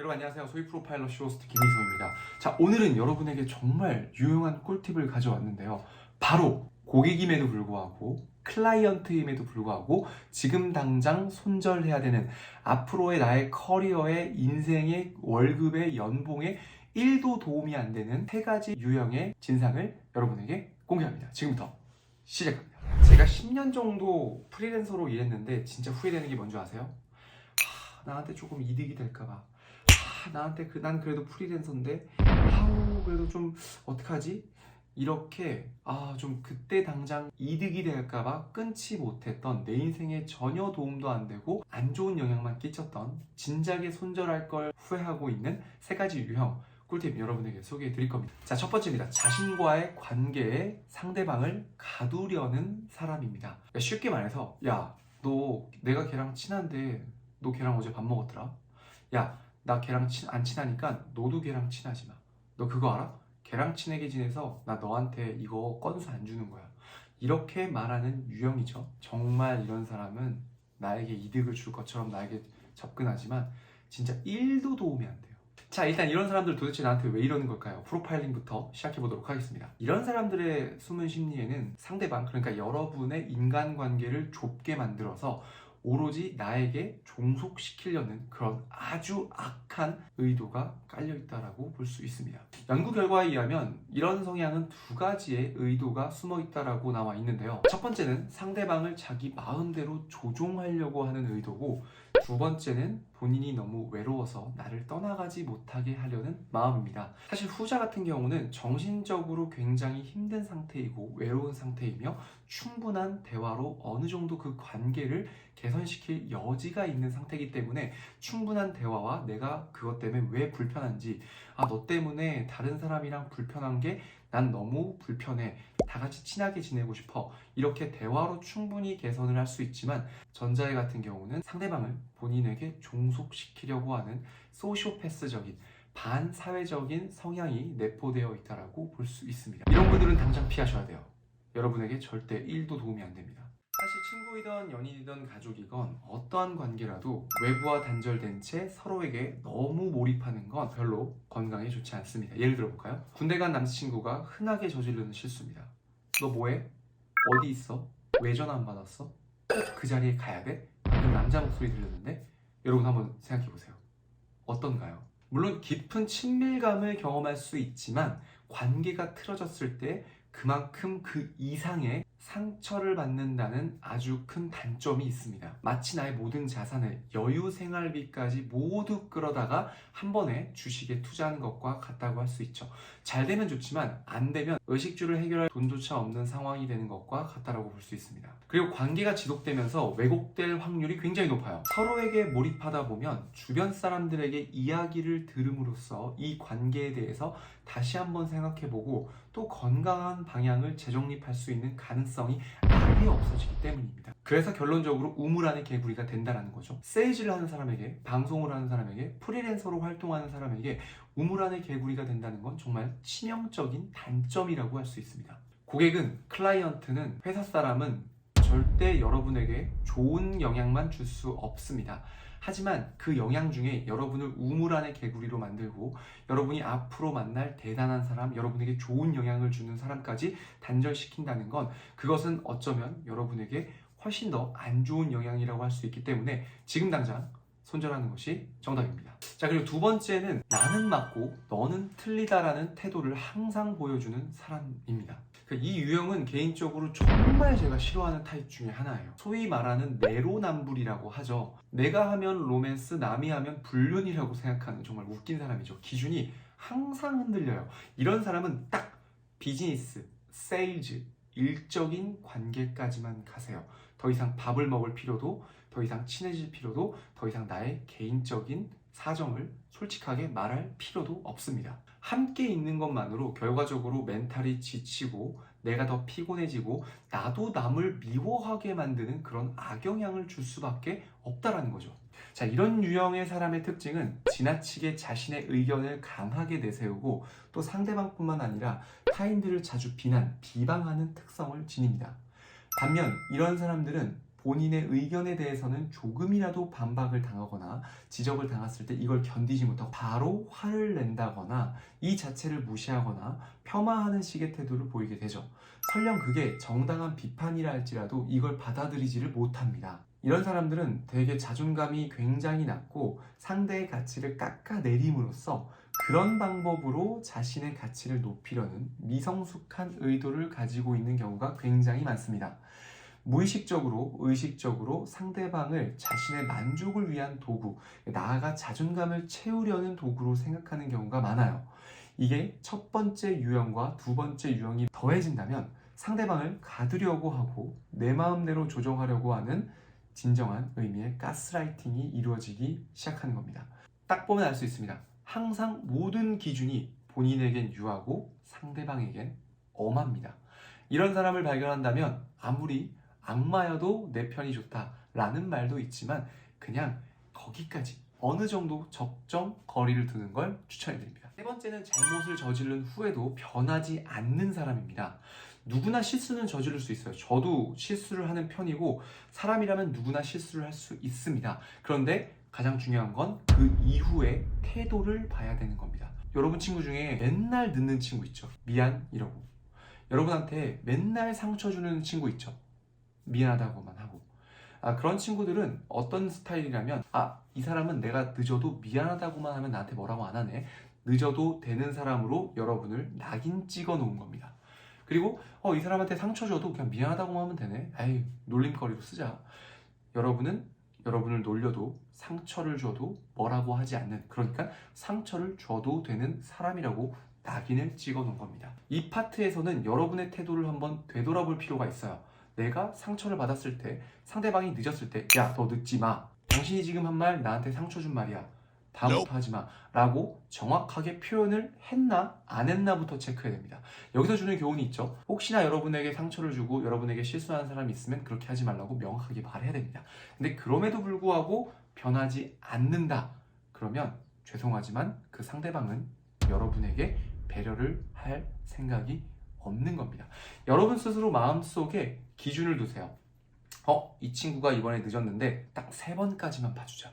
여러분 안녕하세요. 소위 프로파일러 쇼호스트 김희성입니다. 자, 오늘은 여러분에게 정말 유용한 꿀팁을 가져왔는데요. 바로 고객임에도 불구하고 클라이언트임에도 불구하고 지금 당장 손절해야 되는 앞으로의 나의 커리어의 인생의 월급의 연봉에 1도 도움이 안 되는 3가지 유형의 진상을 여러분에게 공개합니다. 지금부터 시작합니다. 제가 10년 정도 프리랜서로 일했는데 진짜 후회되는 게 뭔지 아세요? 나한테 조금 이득이 될까봐. 나한테 난 그래도 프리랜서인데 그래도 좀 어떡하지? 이렇게 좀 그때 당장 이득이 될까봐 끊지 못했던, 내 인생에 전혀 도움도 안 되고 안 좋은 영향만 끼쳤던, 진작에 손절할 걸 후회하고 있는 3가지 유형 꿀팁 여러분에게 소개해 드릴 겁니다. 자, 첫 번째입니다. 자신과의 관계에 상대방을 가두려는 사람입니다. 쉽게 말해서, 야, 너 내가 걔랑 친한데 너 걔랑 어제 밥 먹었더라? 야, 나 걔랑 안 친하니까 너도 걔랑 친하지 마. 너 그거 알아? 걔랑 친하게 지내서 나 너한테 이거 건수 안 주는 거야. 이렇게 말하는 유형이죠. 정말 이런 사람은 나에게 이득을 줄 것처럼 나에게 접근하지만 진짜 1도 도움이 안 돼요. 자, 일단 이런 사람들 도대체 나한테 왜 이러는 걸까요? 프로파일링부터 시작해 보도록 하겠습니다. 이런 사람들의 숨은 심리에는 상대방, 그러니까 여러분의 인간관계를 좁게 만들어서 오로지 나에게 종속시키려는 그런 아주 악한 의도가 깔려있다라고 볼 수 있습니다. 연구 결과에 의하면 이런 성향은 2가지의 의도가 숨어있다라고 나와 있는데요. 첫 번째는 상대방을 자기 마음대로 조종하려고 하는 의도고, 2번째는 본인이 너무 외로워서 나를 떠나가지 못하게 하려는 마음입니다. 사실 후자 같은 경우는 정신적으로 굉장히 힘든 상태이고 외로운 상태이며 충분한 대화로 어느 정도 그 관계를 개선시킬 여지가 있는 상태이기 때문에 충분한 대화와 내가 그것 때문에 왜 불편한지, 너 때문에 다른 사람이랑 불편한 게 난 너무 불편해, 다 같이 친하게 지내고 싶어, 이렇게 대화로 충분히 개선을 할 수 있지만, 전자의 같은 경우는 상대방을 본인에게 종속시키려고 하는 소시오패스적인 반사회적인 성향이 내포되어 있다고 볼 수 있습니다. 이런 분들은 당장 피하셔야 돼요. 여러분에게 절대 1도 도움이 안 됩니다. 사실 친구이든 연인이든 가족이건 어떠한 관계라도 외부와 단절된 채 서로에게 너무 몰입하는 건 별로 건강에 좋지 않습니다. 예를 들어볼까요? 군대 간 남자친구가 흔하게 저지르는 실수입니다. 너 뭐해? 어디 있어? 왜 전화 안 받았어? 꼭 그 자리에 가야 돼? 방금 남자 목소리 들렸는데? 여러분 한번 생각해보세요. 어떤가요? 물론 깊은 친밀감을 경험할 수 있지만 관계가 틀어졌을 때 그만큼 그 이상의 상처를 받는다는 아주 큰 단점이 있습니다. 마치 나의 모든 자산을, 여유 생활비까지 모두 끌어다가 한 번에 주식에 투자하는 것과 같다고 할 수 있죠. 잘 되면 좋지만 안 되면 의식주를 해결할 돈조차 없는 상황이 되는 것과 같다라고 볼 수 있습니다. 그리고 관계가 지속되면서 왜곡될 확률이 굉장히 높아요. 서로에게 몰입하다 보면 주변 사람들에게 이야기를 들음으로써 이 관계에 대해서 다시 한번 생각해보고 또 건강한 방향을 재정립할 수 있는 가능성이 아예 없어지기 때문입니다. 그래서 결론적으로 우물 안의 개구리가 된다는 거죠. 세일즈를 하는 사람에게, 방송을 하는 사람에게, 프리랜서로 활동하는 사람에게 우물 안의 개구리가 된다는 건 정말 치명적인 단점이라고 할 수 있습니다. 고객은, 클라이언트는, 회사 사람은 절대 여러분에게 좋은 영향만 줄 수 없습니다. 하지만 그 영향 중에 여러분을 우물 안의 개구리로 만들고 여러분이 앞으로 만날 대단한 사람, 여러분에게 좋은 영향을 주는 사람까지 단절시킨다는 건, 그것은 어쩌면 여러분에게 훨씬 더 안 좋은 영향이라고 할 수 있기 때문에 지금 당장 손절하는 것이 정답입니다. 자, 그리고 2번째는 나는 맞고 너는 틀리다라는 태도를 항상 보여주는 사람입니다. 이 유형은 개인적으로 정말 제가 싫어하는 타입 중에 하나예요. 소위 말하는 내로남불이라고 하죠. 내가 하면 로맨스, 남이 하면 불륜이라고 생각하는 정말 웃긴 사람이죠. 기준이 항상 흔들려요. 이런 사람은 딱 비즈니스, 세일즈, 일적인 관계까지만 가세요. 더 이상 밥을 먹을 필요도, 더 이상 친해질 필요도, 더 이상 나의 개인적인 사정을 솔직하게 말할 필요도 없습니다. 함께 있는 것만으로 결과적으로 멘탈이 지치고 내가 더 피곤해지고 나도 남을 미워하게 만드는 그런 악영향을 줄 수밖에 없다라는 거죠. 자, 이런 유형의 사람의 특징은 지나치게 자신의 의견을 강하게 내세우고 또 상대방뿐만 아니라 타인들을 자주 비난하는 특성을 지닙니다. 반면 이런 사람들은 본인의 의견에 대해서는 조금이라도 반박을 당하거나 지적을 당했을 때 이걸 견디지 못하고 바로 화를 낸다거나 이 자체를 무시하거나 폄하하는 식의 태도를 보이게 되죠. 설령 그게 정당한 비판이라 할지라도 이걸 받아들이지를 못합니다. 이런 사람들은 되게 자존감이 굉장히 낮고 상대의 가치를 깎아내림으로써 그런 방법으로 자신의 가치를 높이려는 미성숙한 의도를 가지고 있는 경우가 굉장히 많습니다. 무의식적으로, 의식적으로 상대방을 자신의 만족을 위한 도구, 나아가 자존감을 채우려는 도구로 생각하는 경우가 많아요. 이게 첫 번째 유형과 두 번째 유형이 더해진다면 상대방을 가두려고 하고 내 마음대로 조정하려고 하는 진정한 의미의 가스라이팅이 이루어지기 시작하는 겁니다. 딱 보면 알 수 있습니다. 항상 모든 기준이 본인에겐 유하고 상대방에겐 엄합니다. 이런 사람을 발견한다면 아무리 악마여도 내 편이 좋다라는 말도 있지만 그냥 거기까지 어느 정도 적정 거리를 두는 걸 추천해드립니다. 세 번째는 잘못을 저지른 후에도 변하지 않는 사람입니다. 누구나 실수는 저지를 수 있어요. 저도 실수를 하는 편이고 사람이라면 누구나 실수를 할 수 있습니다. 그런데 가장 중요한 건 그 이후의 태도를 봐야 되는 겁니다. 여러분 친구 중에 맨날 늦는 친구 있죠. 미안 이러고. 여러분한테 맨날 상처 주는 친구 있죠. 미안하다고만 하고. 그런 친구들은 어떤 스타일이냐면 이 사람은 내가 늦어도 미안하다고만 하면 나한테 뭐라고 안 하네. 늦어도 되는 사람으로 여러분을 낙인 찍어 놓은 겁니다. 그리고 이 사람한테 상처 줘도 그냥 미안하다고만 하면 되네. 에이, 놀림거리로 쓰자. 여러분은 여러분을 놀려도 상처를 줘도 뭐라고 하지 않는, 그러니까 상처를 줘도 되는 사람이라고 낙인을 찍어 놓은 겁니다. 이 파트에서는 여러분의 태도를 한번 되돌아볼 필요가 있어요. 내가 상처를 받았을 때, 상대방이 늦었을 때, 야, 너 늦지 마. 당신이 지금 한 말 나한테 상처 준 말이야. 다음부터 하지 마. 라고 정확하게 표현을 했나 안 했나부터 체크해야 됩니다. 여기서 주는 교훈이 있죠. 혹시나 여러분에게 상처를 주고 여러분에게 실수하는 사람이 있으면 그렇게 하지 말라고 명확하게 말해야 됩니다. 근데 그럼에도 불구하고 변하지 않는다. 그러면 죄송하지만 그 상대방은 여러분에게 배려를 할 생각이 없는 겁니다. 여러분 스스로 마음속에 기준을 두세요. 이 친구가 이번에 늦었는데 딱 3번까지만 봐주자.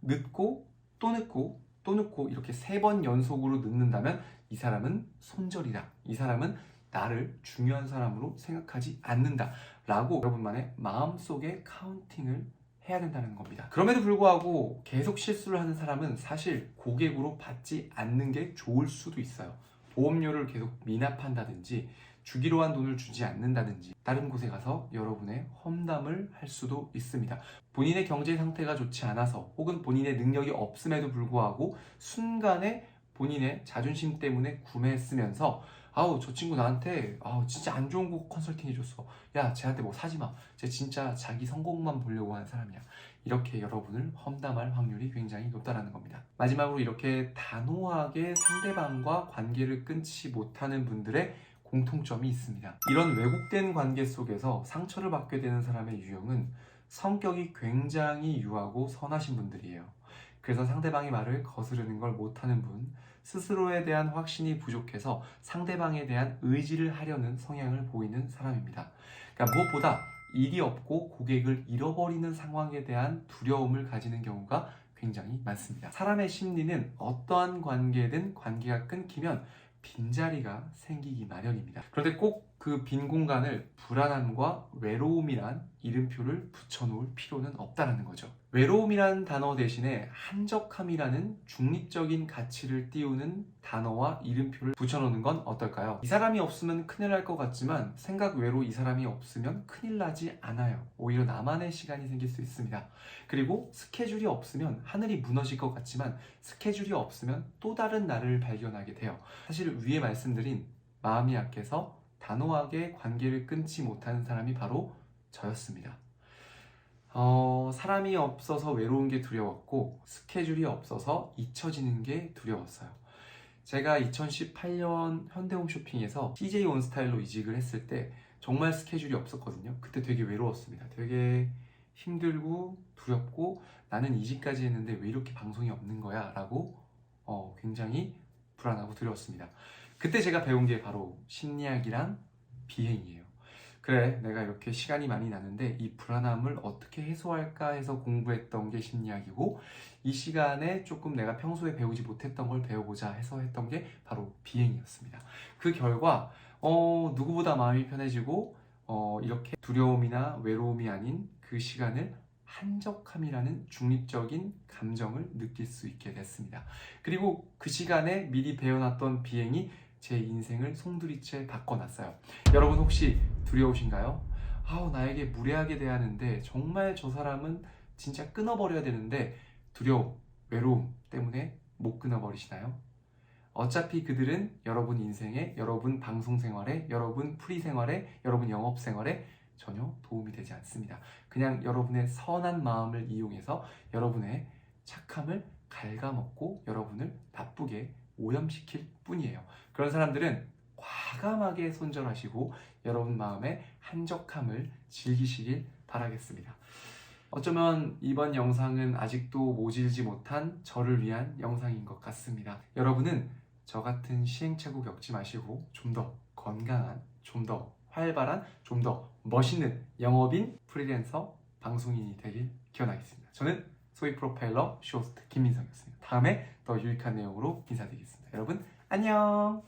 늦고 또 늦고 또 늦고 이렇게 3번 연속으로 늦는다면 이 사람은 손절이다. 이 사람은 나를 중요한 사람으로 생각하지 않는다. 라고 여러분만의 마음속에 카운팅을 해야 된다는 겁니다. 그럼에도 불구하고 계속 실수를 하는 사람은 사실 고객으로 받지 않는 게 좋을 수도 있어요. 보험료를 계속 미납한다든지 주기로 한 돈을 주지 않는다든지 다른 곳에 가서 여러분의 험담을 할 수도 있습니다. 본인의 경제 상태가 좋지 않아서 혹은 본인의 능력이 없음에도 불구하고 순간에 본인의 자존심 때문에 구매했으면서 저 친구 나한테 진짜 안 좋은 거 컨설팅 해줬어. 야, 쟤한테 뭐 사지 마. 쟤 진짜 자기 성공만 보려고 하는 사람이야. 이렇게 여러분을 험담할 확률이 굉장히 높다는 겁니다. 마지막으로 이렇게 단호하게 상대방과 관계를 끊지 못하는 분들의 공통점이 있습니다. 이런 왜곡된 관계 속에서 상처를 받게 되는 사람의 유형은 성격이 굉장히 유하고 선하신 분들이에요. 그래서 상대방의 말을 거스르는 걸 못하는 분, 스스로에 대한 확신이 부족해서 상대방에 대한 의지를 하려는 성향을 보이는 사람입니다. 그러니까 무엇보다 일이 없고 고객을 잃어버리는 상황에 대한 두려움을 가지는 경우가 굉장히 많습니다. 사람의 심리는 어떠한 관계든 관계가 끊기면 빈자리가 생기기 마련입니다. 그런데 꼭 그 빈 공간을 불안함과 외로움이란 이름표를 붙여놓을 필요는 없다는 거죠. 외로움이란 단어 대신에 한적함이라는 중립적인 가치를 띄우는 단어와 이름표를 붙여놓는 건 어떨까요? 이 사람이 없으면 큰일 날 것 같지만 생각 외로 이 사람이 없으면 큰일 나지 않아요. 오히려 나만의 시간이 생길 수 있습니다. 그리고 스케줄이 없으면 하늘이 무너질 것 같지만 스케줄이 없으면 또 다른 나를 발견하게 돼요. 사실 위에 말씀드린 마음이 약해서 단호하게 관계를 끊지 못하는 사람이 바로 저였습니다. 사람이 없어서 외로운 게 두려웠고 스케줄이 없어서 잊혀지는 게 두려웠어요. 제가 2018년 현대홈쇼핑에서 CJ 온스타일로 이직을 했을 때 정말 스케줄이 없었거든요. 그때 되게 외로웠습니다. 되게 힘들고 두렵고 나는 이직까지 했는데 왜 이렇게 방송이 없는 거야? 라고 굉장히 불안하고 두려웠습니다. 그때 제가 배운 게 바로 심리학이란 비행이에요. 그래, 내가 이렇게 시간이 많이 나는데 이 불안함을 어떻게 해소할까 해서 공부했던 게 심리학이고, 이 시간에 조금 내가 평소에 배우지 못했던 걸 배워보자 해서 했던 게 바로 비행이었습니다. 그 결과 누구보다 마음이 편해지고 이렇게 두려움이나 외로움이 아닌 그 시간을 한적함이라는 중립적인 감정을 느낄 수 있게 됐습니다. 그리고 그 시간에 미리 배워놨던 비행이 제 인생을 송두리째 바꿔놨어요. 여러분 혹시 두려우신가요? 아우, 나에게 무례하게 대하는데 정말 저 사람은 진짜 끊어버려야 되는데 두려움, 외로움 때문에 못 끊어버리시나요? 어차피 그들은 여러분 인생에, 여러분 방송 생활에, 여러분 프리 생활에, 여러분 영업 생활에 전혀 도움이 되지 않습니다. 그냥 여러분의 선한 마음을 이용해서 여러분의 착함을 갉아먹고 여러분을 나쁘게 오염시킬 뿐이에요. 그런 사람들은 과감하게 손절하시고 여러분 마음의 한적함을 즐기시길 바라겠습니다. 어쩌면 이번 영상은 아직도 모질지 못한 저를 위한 영상인 것 같습니다. 여러분은 저 같은 시행착오 겪지 마시고 좀 더 건강한, 좀 더 활발한, 좀 더 멋있는 영업인, 프리랜서, 방송인이 되길 기원하겠습니다. 저는 소위 프로파일러 쇼호스트 김민성이었습니다. 다음에 더 유익한 내용으로 인사드리겠습니다. 여러분 안녕!